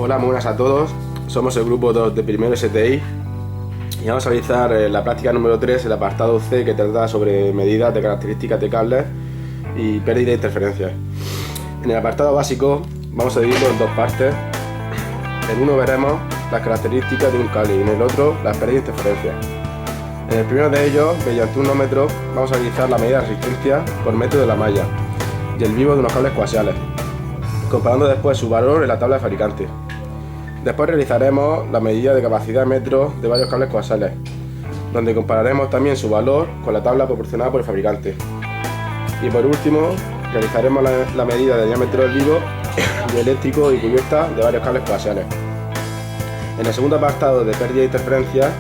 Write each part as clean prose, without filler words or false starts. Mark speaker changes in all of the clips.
Speaker 1: Hola, muy buenas a todos. Somos el grupo 2 de primero STI y vamos a realizar la práctica número 3, el apartado C, que trata sobre medidas de características de cables y pérdida de interferencias. En el apartado básico vamos a dividirlo en dos partes. En uno veremos las características de un cable y en el otro las pérdidas de interferencias. En el primero de ellos, mediante un ohmmetro, vamos a realizar la medida de resistencia por metro de la malla y el vivo de unos cables coaxiales, comparando después su valor en la tabla de fabricante. Después realizaremos la medida de capacidad de metros de varios cables coaxiales, donde compararemos también su valor con la tabla proporcionada por el fabricante. Y por último, realizaremos la medida de diámetro del vivo y eléctrico y cubierta de varios cables coaxiales. En el segundo apartado de pérdida de interferencia,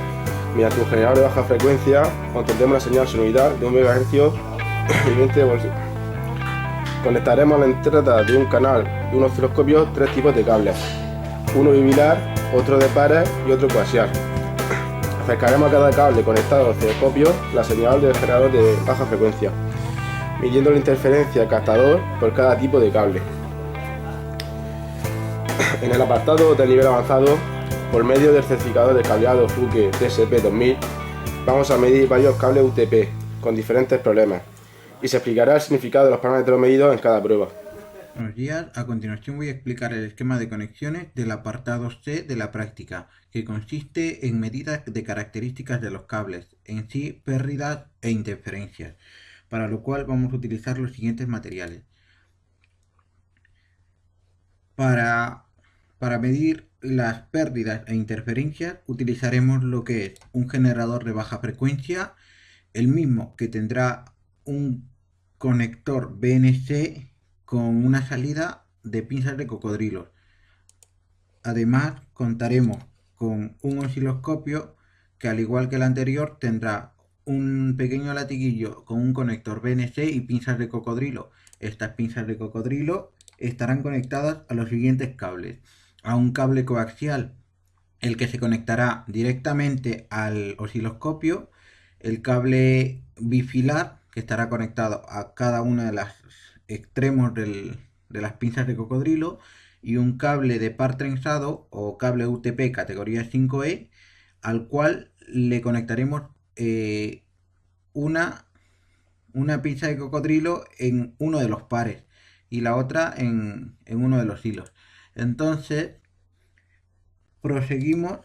Speaker 1: mediante un generador de baja frecuencia, obtendremos una señal sinusoidal de 1 MHz y 20 voltios. Conectaremos a la entrada de un canal de un osciloscopio tres tipos de cables, uno bipilar, otro de pares y otro coaxial. Acercaremos a cada cable conectado al osciloscopio la señal del generador de baja frecuencia, midiendo la interferencia del captador por cada tipo de cable. En el apartado del nivel avanzado, por medio del certificador de cableado Fluke TSP2000, vamos a medir varios cables UTP con diferentes problemas y se explicará el significado de los parámetros medidos en cada prueba.
Speaker 2: Buenos días, a continuación voy a explicar el esquema de conexiones del apartado C de la práctica, que consiste en medidas de características de los cables, en sí pérdidas e interferencias, para lo cual vamos a utilizar los siguientes materiales. Para medir las pérdidas e interferencias utilizaremos lo que es un generador de baja frecuencia, el mismo que tendrá un conector BNC con una salida de pinzas de cocodrilo. Además contaremos con un osciloscopio que, al igual que el anterior, tendrá un pequeño latiguillo con un conector BNC y pinzas de cocodrilo. Estas pinzas de cocodrilo estarán conectadas a los siguientes cables: a un cable coaxial, el que se conectará directamente al osciloscopio; el cable bifilar, que estará conectado a cada uno de los extremos de las pinzas de cocodrilo; y un cable de par trenzado o cable UTP categoría 5E, al cual le conectaremos una, una pinza de cocodrilo en uno de los pares y la otra en uno de los hilos. Entonces proseguimos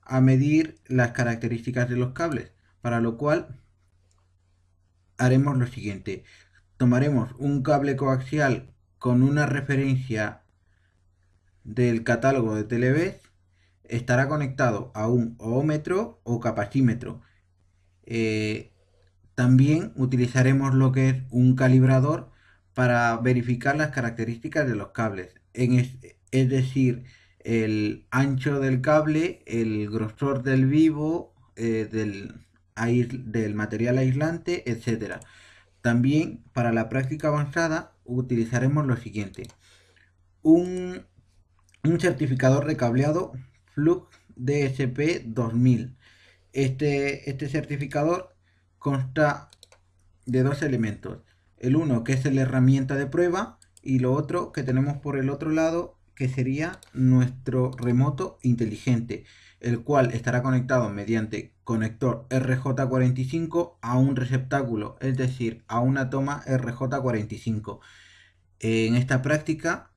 Speaker 2: a medir las características de los cables, para lo cual haremos lo siguiente: tomaremos un cable coaxial con una referencia del catálogo de Televes, estará conectado a un ohmmetro o capacímetro. También utilizaremos lo que es un calibrador para verificar las características de los cables, es decir, el ancho del cable, el grosor del vivo, del material aislante, etc. También para la práctica avanzada utilizaremos lo siguiente: un, un certificador de cableado Fluke DSP2000. Este certificador consta de dos elementos: el uno, que es la herramienta de prueba, y lo otro que tenemos por el otro lado, que sería nuestro remoto inteligente, el cual estará conectado mediante conector RJ45 a un receptáculo, es decir, a una toma RJ45. En esta práctica,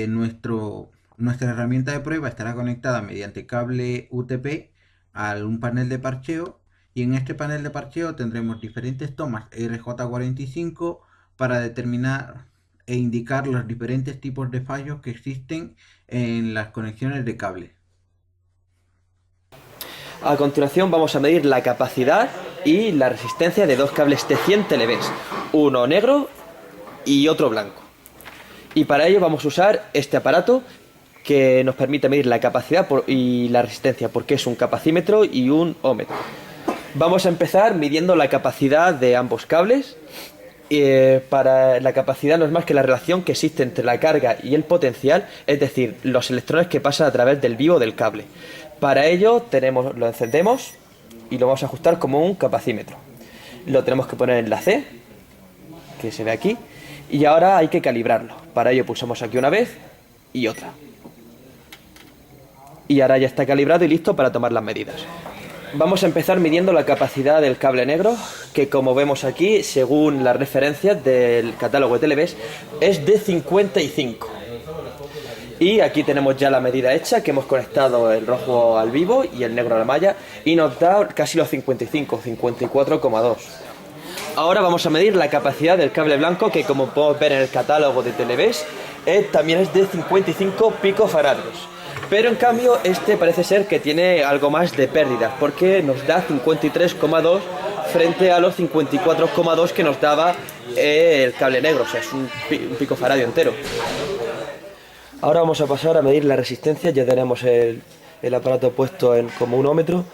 Speaker 2: nuestra herramienta de prueba estará conectada mediante cable UTP a un panel de parcheo, y en este panel de parcheo tendremos diferentes tomas RJ45 para determinar e indicar los diferentes tipos de fallos que existen en las conexiones de cable.
Speaker 3: A continuación vamos a medir la capacidad y la resistencia de dos cables T100 Televes, uno negro y otro blanco. Y para ello vamos a usar este aparato que nos permite medir la capacidad y la resistencia, porque es un capacímetro y un ohmmetro. Vamos a empezar midiendo la capacidad de ambos cables. Para la capacidad no es más que la relación que existe entre la carga y el potencial, es decir, los electrones que pasan a través del vivo del cable. Para ello lo encendemos y lo vamos a ajustar como un capacímetro. Lo tenemos que poner en la C, que se ve aquí, y ahora hay que calibrarlo. Para ello pulsamos aquí una vez y otra. y ahora ya está calibrado y listo para tomar las medidas. Vamos a empezar midiendo la capacidad del cable negro, que como vemos aquí, según las referencias del catálogo de Televés, es de 55. Y aquí tenemos ya la medida hecha, que hemos conectado el rojo al vivo y el negro a la malla, y nos da casi los 55, 54,2. Ahora vamos a medir la capacidad del cable blanco, que como podemos ver en el catálogo de Televés, también es de 55 picofaradios. Pero en cambio este parece ser que tiene algo más de pérdidas, porque nos da 53,2 frente a los 54,2 que nos daba el cable negro, o sea, es un picofaradio entero. Ahora vamos a pasar a medir la resistencia. Ya tenemos el aparato puesto en como unómetro,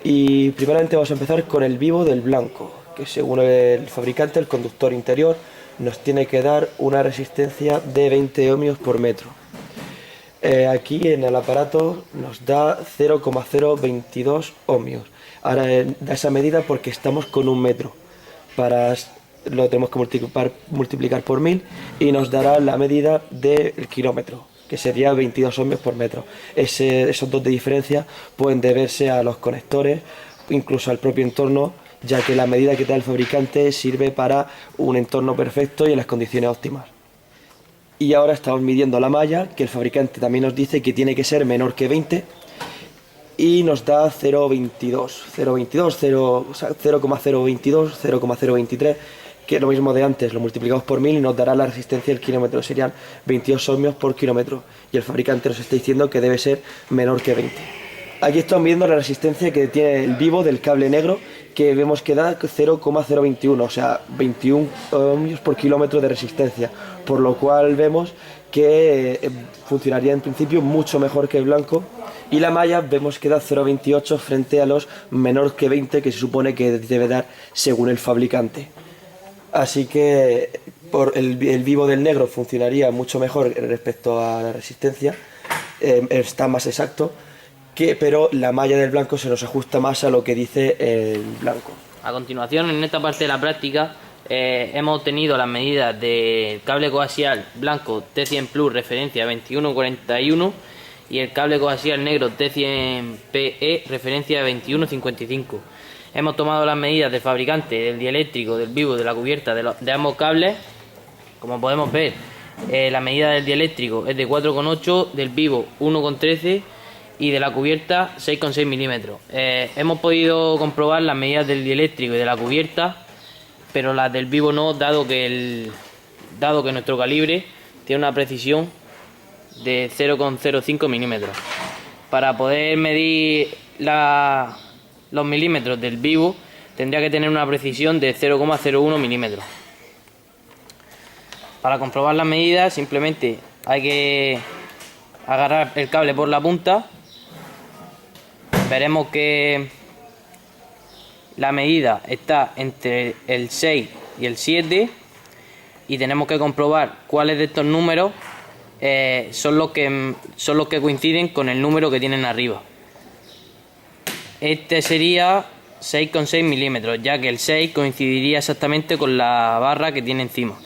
Speaker 3: y primeramente vamos a empezar con el vivo del blanco, que según el fabricante, el conductor interior, nos tiene que dar una resistencia de 20 ohmios por metro. Aquí en el aparato nos da 0,022 ohmios. Ahora da esa medida porque estamos con 1 metro. Lo tenemos que multiplicar por 1000 y nos dará la medida del kilómetro, que sería 22 ohmios por metro. Esos dos de diferencia pueden deberse a los conectores, incluso al propio entorno, ya que la medida que da el fabricante sirve para un entorno perfecto y en las condiciones óptimas. Y ahora estamos midiendo la malla, que el fabricante también nos dice que tiene que ser menor que 20, y nos da 0,22, 0,023, que es lo mismo de antes, lo multiplicamos por 1000 y nos dará la resistencia del kilómetro, serían 22 ohmios por kilómetro, y el fabricante nos está diciendo que debe ser menor que 20. Aquí estamos midiendo la resistencia que tiene el vivo del cable negro, que vemos que da 0,021, o sea, 21 ohmios por kilómetro de resistencia, por lo cual vemos que funcionaría en principio mucho mejor que el blanco, y la malla vemos que da 0,28 frente a los menor que 20 que se supone que debe dar según el fabricante. Así que el vivo del negro funcionaría mucho mejor respecto a la resistencia, está más exacto, pero la malla del blanco se nos ajusta más a lo que dice el blanco.
Speaker 4: A continuación, en esta parte de la práctica, hemos obtenido las medidas del cable coaxial blanco T100 Plus referencia 2141 y el cable coaxial negro T100 PE referencia 2155. Hemos tomado las medidas del fabricante, del dieléctrico, del vivo, de la cubierta de ambos cables. Como podemos ver, la medida del dieléctrico es de 4,8, del vivo 1,13 y de la cubierta 6,6 milímetros. Hemos podido comprobar las medidas del dieléctrico y de la cubierta, pero las del vivo no, dado que nuestro calibre tiene una precisión de 0,05 milímetros. Para poder medir los milímetros del vivo tendría que tener una precisión de 0,01 milímetros. Para comprobar las medidas simplemente hay que agarrar el cable por la punta. Veremos que la medida está entre el 6 y el 7 y tenemos que comprobar cuáles de estos números son los que coinciden con el número que tienen arriba. Este sería 6,6 milímetros, ya que el 6 coincidiría exactamente con la barra que tiene encima.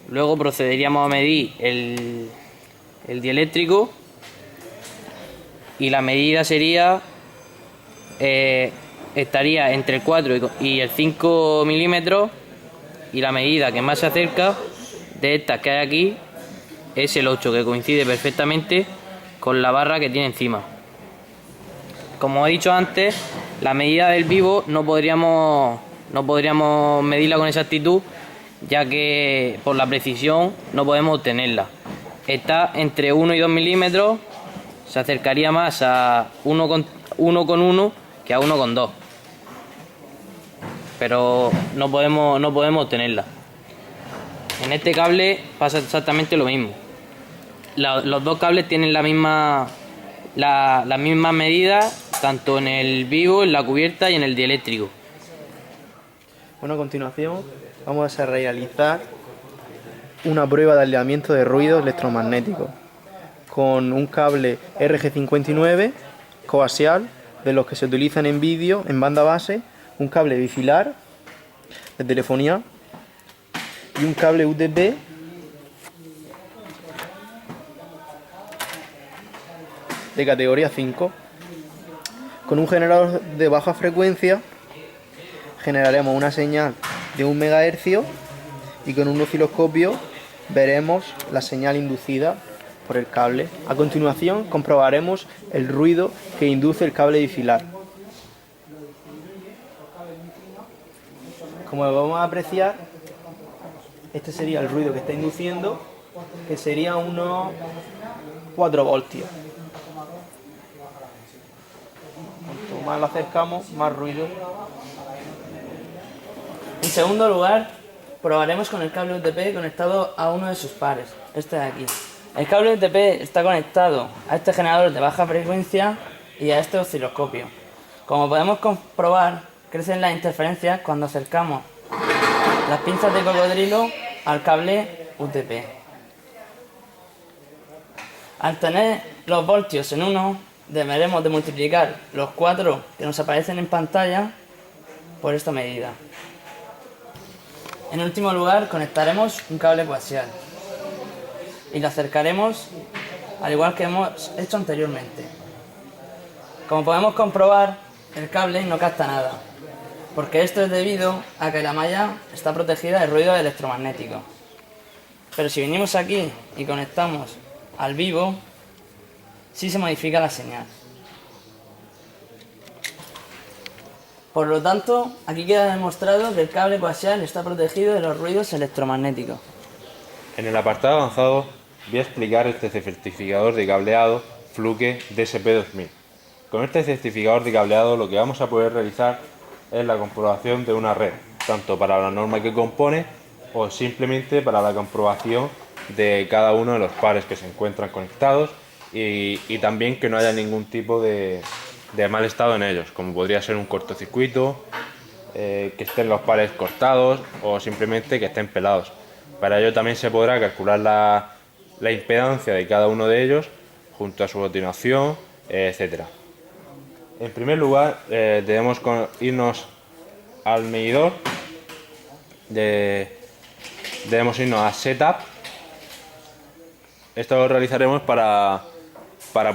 Speaker 4: Luego procederíamos a medir el dieléctrico y la medida sería estaría entre el 4 y el 5 milímetros, y la medida que más se acerca de estas que hay aquí es el 8, que coincide perfectamente con la barra que tiene encima. Como he dicho antes, la medida del vivo no podríamos medirla con exactitud, ya que por la precisión no podemos obtenerla. Está entre 1 y 2 milímetros, se acercaría más a 1,1 que a 1,2, pero no podemos obtenerla. En este cable pasa exactamente lo mismo. Los dos cables tienen la misma medida, tanto en el vivo, en la cubierta y en el dieléctrico.
Speaker 5: Bueno, a continuación vamos a realizar una prueba de aislamiento de ruido electromagnético con un cable RG59 coaxial, de los que se utilizan en vídeo en banda base, un cable bifilar de telefonía y un cable USB de categoría 5. Con un generador de baja frecuencia generaremos una señal de 1 MHz y con un osciloscopio veremos la señal inducida por el cable. A continuación comprobaremos el ruido que induce el cable difilar. Como vamos a apreciar, este sería el ruido que está induciendo, que sería unos 4 voltios. Cuanto más lo acercamos, más ruido.
Speaker 4: En segundo lugar, probaremos con el cable UTP conectado a uno de sus pares, este de aquí. El cable UTP está conectado a este generador de baja frecuencia y a este osciloscopio. Como podemos comprobar, crecen las interferencias cuando acercamos las pinzas de cocodrilo al cable UTP. Al tener los voltios en 1, deberemos de multiplicar los 4 que nos aparecen en pantalla por esta medida. En último lugar, conectaremos un cable coaxial y lo acercaremos al igual que hemos hecho anteriormente. Como podemos comprobar, el cable no capta nada, porque esto es debido a que la malla está protegida del ruido electromagnético. Pero si venimos aquí y conectamos al vivo, sí se modifica la señal. Por lo tanto, aquí queda demostrado que el cable coaxial está protegido de los ruidos electromagnéticos.
Speaker 6: En el apartado avanzado voy a explicar este certificador de cableado Fluke DSP2000. Con este certificador de cableado lo que vamos a poder realizar es la comprobación de una red, tanto para la norma que compone o simplemente para la comprobación de cada uno de los pares que se encuentran conectados y también que no haya ningún tipo de mal estado en ellos, como podría ser un cortocircuito, que estén los pares cortados o simplemente que estén pelados. Para ello también se podrá calcular la impedancia de cada uno de ellos junto a su continuación, etc. En primer lugar, debemos irnos al medidor, debemos irnos a Setup. Esto lo realizaremos para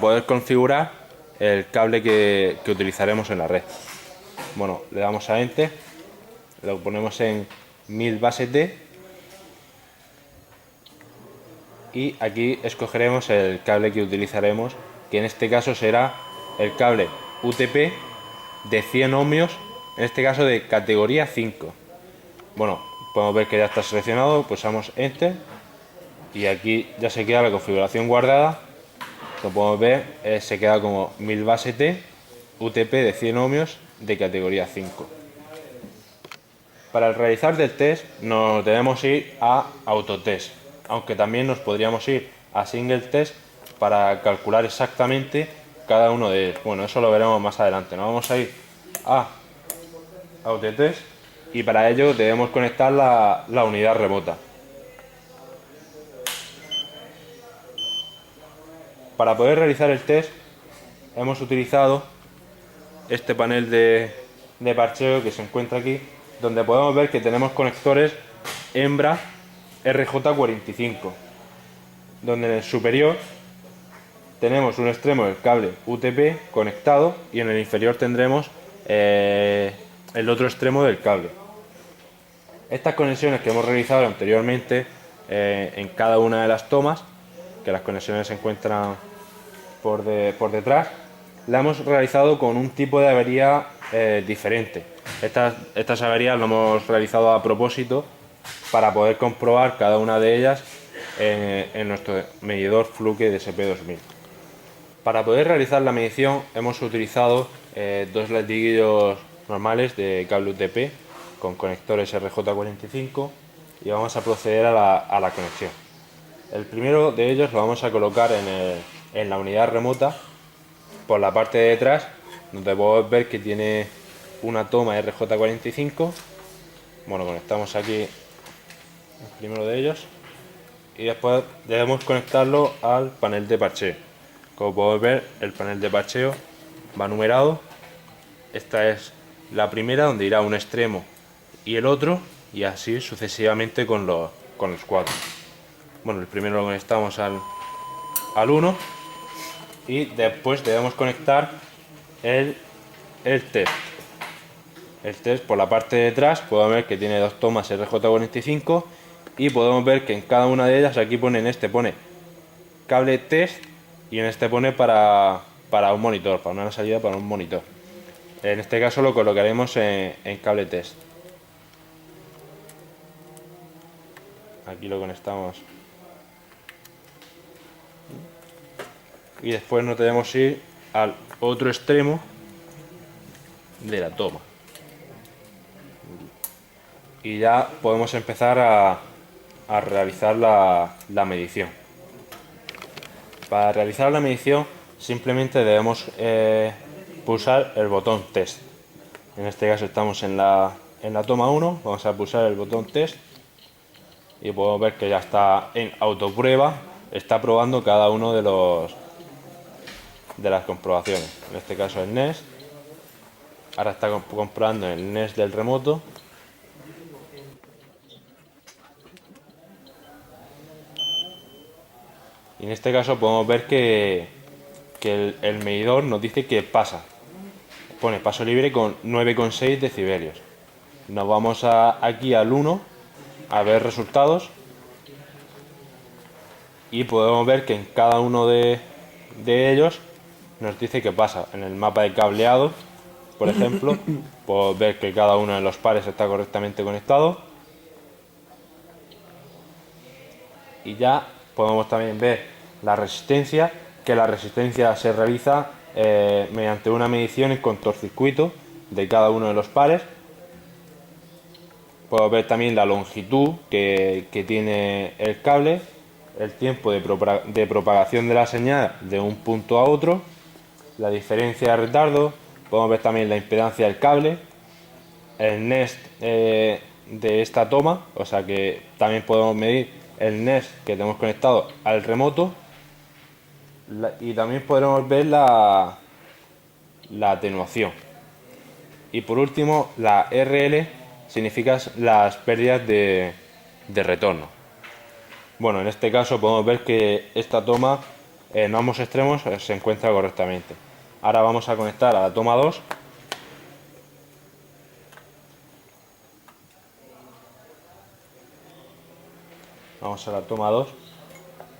Speaker 6: poder configurar el cable que utilizaremos en la red. Bueno, le damos a Enter, lo ponemos en 1000 base T y aquí escogeremos el cable que utilizaremos, que en este caso será el cable UTP de 100 ohmios, en este caso de categoría 5. Bueno, podemos ver que ya está seleccionado, pulsamos Enter y aquí ya se queda la configuración guardada. Como podemos ver, se queda como 1000 base T, UTP de 100 ohmios de categoría 5. Para realizar del test nos debemos ir a Autotest, aunque también nos podríamos ir a Single Test para calcular exactamente cada uno de ellos. Bueno, eso lo veremos más adelante. Nos vamos a ir a Autotest y para ello debemos conectar la unidad remota. Para poder realizar el test hemos utilizado este panel de parcheo que se encuentra aquí, donde podemos ver que tenemos conectores hembra RJ45, donde en el superior tenemos un extremo del cable UTP conectado y en el inferior tendremos el otro extremo del cable. Estas conexiones que hemos realizado anteriormente en cada una de las tomas, que las conexiones se encuentran por detrás, la hemos realizado con un tipo de avería diferente. Estas averías lo hemos realizado a propósito para poder comprobar cada una de ellas en nuestro medidor Fluke DSP2000. Para poder realizar la medición hemos utilizado dos latiguillos normales de cable UTP con conectores RJ45 y vamos a proceder a la conexión. El primero de ellos lo vamos a colocar en la unidad remota por la parte de detrás, donde podemos ver que tiene una toma RJ45. Bueno, conectamos aquí el primero de ellos y después debemos conectarlo al panel de parcheo. Como podemos ver, el panel de parcheo va numerado. Esta es la primera, donde irá un extremo y el otro, y así sucesivamente con los cuatro. Bueno, el primero lo conectamos al 1 y después debemos conectar el test. El test por la parte de detrás podemos ver que tiene dos tomas RJ45 y podemos ver que en cada una de ellas aquí pone, en este pone cable test y en este pone para un monitor, para una salida para un monitor. En este caso lo colocaremos en cable test. Aquí lo conectamos y después nos debemos ir al otro extremo de la toma y ya podemos empezar a realizar la medición. Para realizar la medición simplemente debemos pulsar el botón test. En este caso estamos en la toma 1, vamos a pulsar el botón test y podemos ver que ya está en autoprueba, está probando cada uno de las comprobaciones. En este caso el NES, ahora está comprobando el NES del remoto. Y en este caso podemos ver que el medidor nos dice que pasa. Pone paso libre con 9,6 decibelios. Nos vamos aquí al 1 a ver resultados. Y podemos ver que en cada uno de ellos nos dice que pasa. En el mapa de cableado, por ejemplo, podemos ver que cada uno de los pares está correctamente conectado. Y ya podemos también ver la resistencia, que la resistencia se realiza mediante una medición en cortocircuito de cada uno de los pares. Podemos ver también la longitud que tiene el cable, el tiempo de propagación de la señal de un punto a otro, la diferencia de retardo, podemos ver también la impedancia del cable, el NES de esta toma, o sea que también podemos medir el NES que tenemos conectado al remoto y también podremos ver la atenuación. Y por último, la RL significa las pérdidas de retorno. Bueno, en este caso podemos ver que esta toma en ambos extremos se encuentra correctamente. Ahora vamos a conectar a la toma 2. Vamos a la toma 2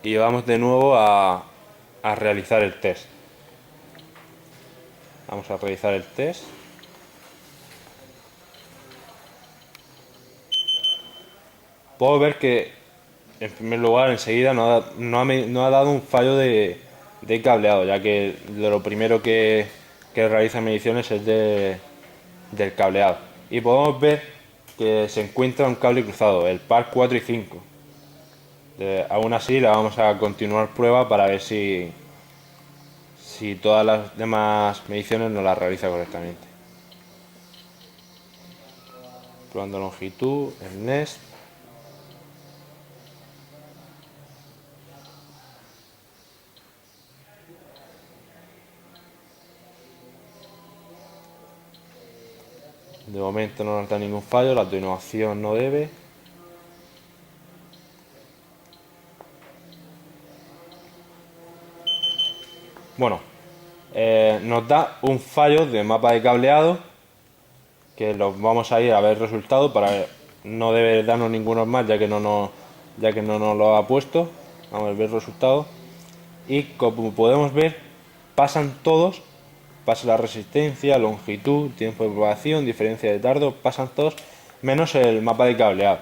Speaker 6: y vamos de nuevo a realizar el test. Vamos a realizar el test. Puedo ver que en primer lugar enseguida no ha dado un fallo de cableado, ya que lo primero que realiza mediciones es del cableado. Y podemos ver que se encuentra un cable cruzado, el par 4 y 5. Aún así la vamos a continuar prueba para ver si todas las demás mediciones no las realiza correctamente. Probando longitud, el NES. De momento no nos da ningún fallo, la atenuación no debe. Bueno, nos da un fallo de mapa de cableado, que los vamos a ir a ver resultados, no debe darnos ninguno más ya que no nos lo ha puesto. Vamos a ver resultados y como podemos ver pasan todos, pasa la resistencia, longitud, tiempo de propagación, diferencia de retardo, pasan todos menos el mapa de cableado,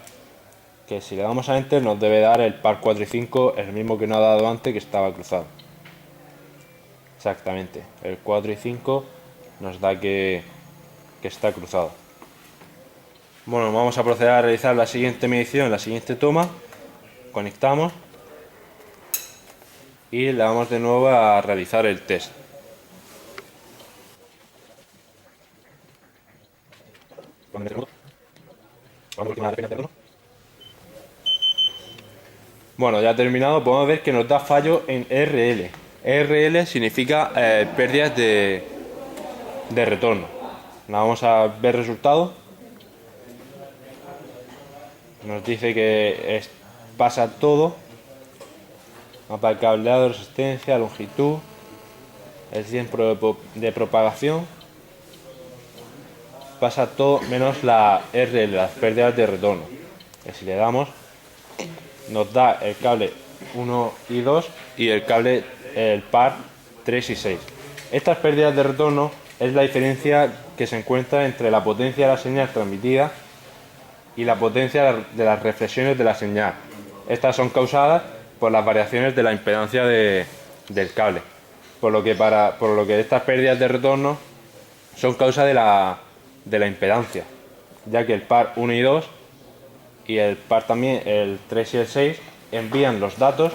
Speaker 6: que si le damos a enter nos debe dar el par 4 y 5, el mismo que nos ha dado antes, que estaba cruzado. Exactamente, el 4 y 5 nos da que está cruzado. Bueno, vamos a proceder a realizar la siguiente medición, la siguiente toma. Conectamos y le vamos de nuevo a realizar el test. Bueno, ya terminado, podemos ver que nos da fallo en RL. RL significa pérdidas de retorno. Vamos a ver resultados. Nos dice que pasa todo. Mapa de cableado, resistencia, longitud. el tiempo de propagación, pasa todo menos la R, las pérdidas de retorno. Que si le damos, nos da el cable 1 y 2 y el par 3 y 6. Estas pérdidas de retorno es la diferencia que se encuentra entre la potencia de la señal transmitida y la potencia de las reflexiones de la señal. Estas son causadas por las variaciones de la impedancia del cable, por lo que estas pérdidas de retorno son causa de la impedancia, ya que el par 1 y 2 y el par también, el 3 y el 6, envían los datos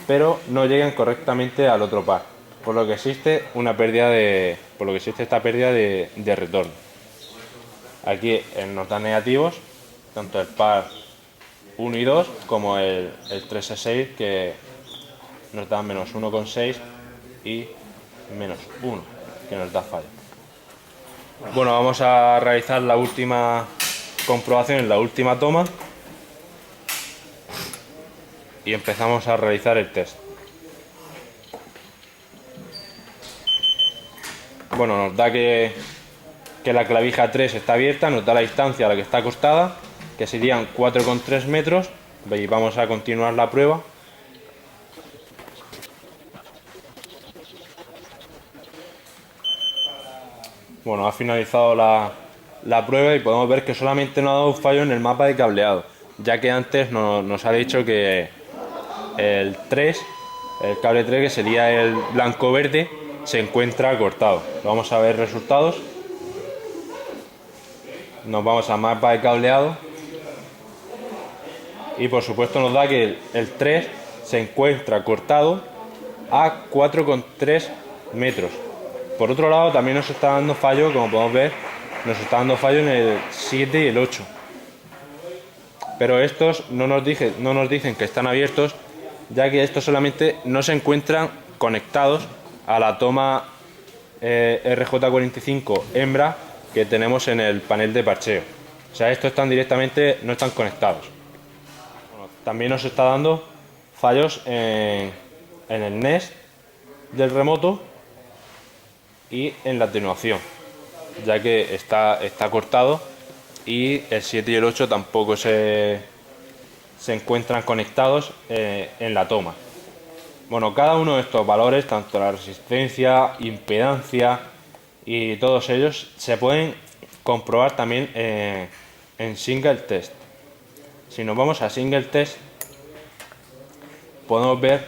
Speaker 6: pero no llegan correctamente al otro par, por lo que existe esta pérdida de retorno. Aquí en notas negativos, tanto el par 1 y 2 como el 3 y 6, que nos dan menos 1,6 y menos 1, que nos da fallo. Bueno, vamos a realizar la última comprobación en la última toma y empezamos a realizar el test. Bueno, nos da que la clavija 3 está abierta, nos da la distancia a la que está acostada, que serían 4,3 metros, y vamos a continuar la prueba. Bueno, ha finalizado la prueba y podemos ver que solamente nos ha dado un fallo en el mapa de cableado, ya que antes nos ha dicho que el cable 3, que sería el blanco-verde, se encuentra cortado. Vamos a ver resultados. Nos vamos a mapa de cableado y por supuesto nos da que el 3 se encuentra cortado a 4,3 metros. Por otro lado también nos está dando fallo, como podemos ver, nos está dando fallo en el 7 y el 8. Pero estos no nos dicen que están abiertos, ya que estos solamente no se encuentran conectados a la toma RJ45 hembra que tenemos en el panel de parcheo. O sea, estos no están conectados. Bueno, también nos está dando fallos en el NES del remoto y en la atenuación, ya que está cortado, y el 7 y el 8 tampoco se encuentran conectados en la toma. Bueno, cada uno de estos valores, tanto la resistencia, impedancia y todos ellos, se pueden comprobar también en single test. Si nos vamos a single test, podemos ver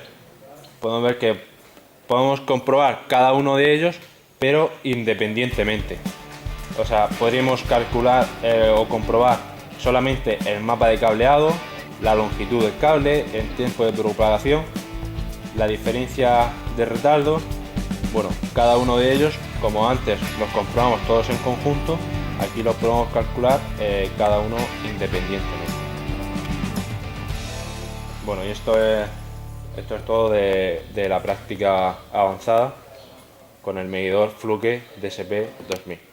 Speaker 6: que podemos comprobar cada uno de ellos, pero independientemente. O sea, podríamos calcular o comprobar solamente el mapa de cableado, la longitud del cable, el tiempo de propagación, la diferencia de retardo. Bueno, cada uno de ellos, como antes los comprobamos todos en conjunto, aquí los podemos calcular cada uno independientemente. Bueno, y esto es todo de la práctica avanzada con el medidor Fluke DSP 2000.